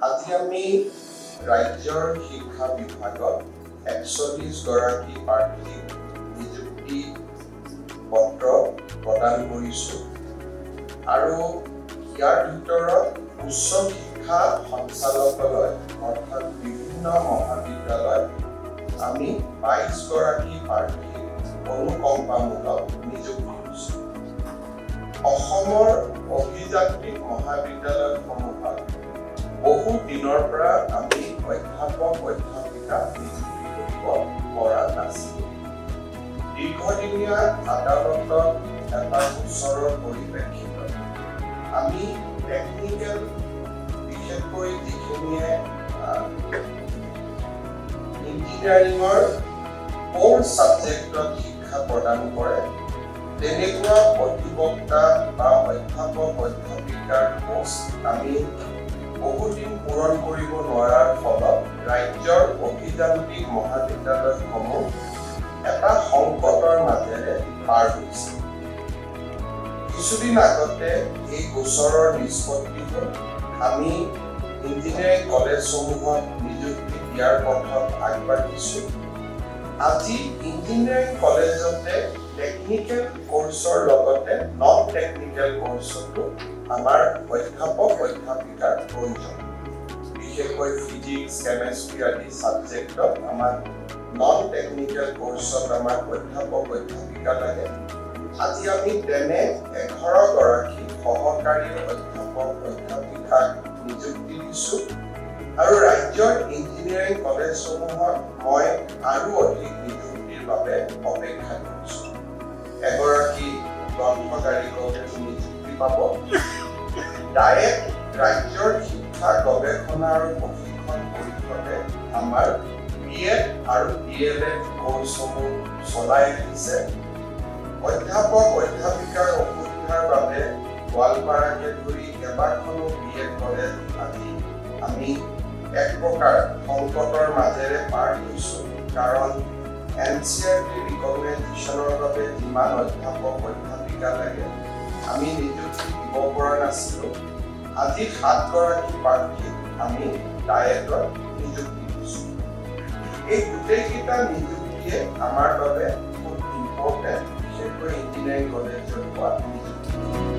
আজি আমি ৰাজ্যৰ শিক্ষা বিভাগত ৪১ গৰাকী প্ৰাৰ্থীক নিযুক্তি পত্ৰ প্ৰদান কৰিছো আৰু ইয়াৰ ভিতৰত উচ্চ শিক্ষা সঞ্চালকালয় অৰ্থাৎ বিভিন্ন মহাবিদ্যালয় আমি ২২ গৰাকী প্ৰাৰ্থীক অনুকম্পামূলক নিযুক্তি দিছো। অসমৰ অভিযান্ত্ৰিক মহাবিদ্যালয়সমূহত বহু দিনৰ পৰা আমি অধ্যাপক অধ্যাপিকা নিযুক্তি কৰিব পৰা নাছিলো। দীৰ্ঘদিনীয়া আদালতত এটা গোচৰৰ পৰিপ্ৰেক্ষিতত আমি টেকনিকেল বিশেষকৈ যিখিনিয়ে ইঞ্জিনিয়াৰিঙৰ কোৰ ছাবজেক্টত শিক্ষা প্ৰদান কৰে তেনেকুৱা অধিবক্তা বা অধ্যাপক অধ্যাপিকাৰ পোষ্ট আমি বহুদিন পূৰণ কৰিব নোৱাৰাৰ ফলত ৰাজ্যৰ অভিযান্ত্ৰিক মহাবিদ্যালয়সমূহ এটা সংকটৰ মাজেৰে পাৰ হৈছে। কিছুদিন আগতে এই গোচৰৰ নিষ্পত্তি হ'ল আমি ইঞ্জিনিয়াৰিং কলেজসমূহত নিযুক্তি দিয়াৰ পথত আগবাঢ়িছো। আজি ইঞ্জিনিয়াৰিং কলেজতে টেকনিকেল কোৰ্চৰ লগতে নন টেকনিকেল কোৰ্চতো আমাৰ অধ্যাপক অধ্যাপিকাৰ প্ৰয়োজন। বিশেষকৈ ফিজিক্স কেমেষ্ট্ৰি আদি ছাবজেক্টত আমাক নন টেকনিকেল কোৰ্চত আমাক অধ্যাপক অধ্যাপিকা লাগে। আজি আমি তেনে ১১ গৰাকী সহকাৰী অধ্যাপক অধ্যাপিকাক নিযুক্তি দিছো আৰু ৰাজ্যৰ ইঞ্জিনিয়াৰিং কলেজসমূহত মই আৰু অধিক নিযুক্তিৰ বাবে অপেক্ষা কৰিছো। এগৰাকী গ্ৰন্থকাৰীকক নিযুক্তি পাব। ডায়েট ৰাজ্যৰ শিক্ষা গৱেষণা আৰু প্ৰশিক্ষণ পৰিষদে আমাৰ BEd আৰু DLEd কোৰ্চসমূহ চলাই আহিছে। অধ্যাপক অধ্যাপিকাৰ অসুবিধাৰ বাবে গোৱালপাৰাকে ধৰি কেইবাখনো BEd কলেজ আজি আমি এক প্ৰকাৰ সংকটৰ মাজেৰে পাৰ হৈছো। কাৰণ NCERT ৰিকগনাইজেশ্যনৰ বাবে যিমান অধ্যাপক অধ্যাপিকা লাগে আমি নিযুক্তি দিব পৰা নাছিলো। আজি ৭ গৰাকী প্ৰাৰ্থীক আমি ডায়েটত নিযুক্তি দিছো। এই গোটেইকেইটা নিযুক্তিয়ে আমাৰ বাবে খুব ইম্পৰ্টেণ্ট, বিশেষকৈ ইঞ্জিনিয়াৰিং কলেজত হোৱা নিযুক্তি।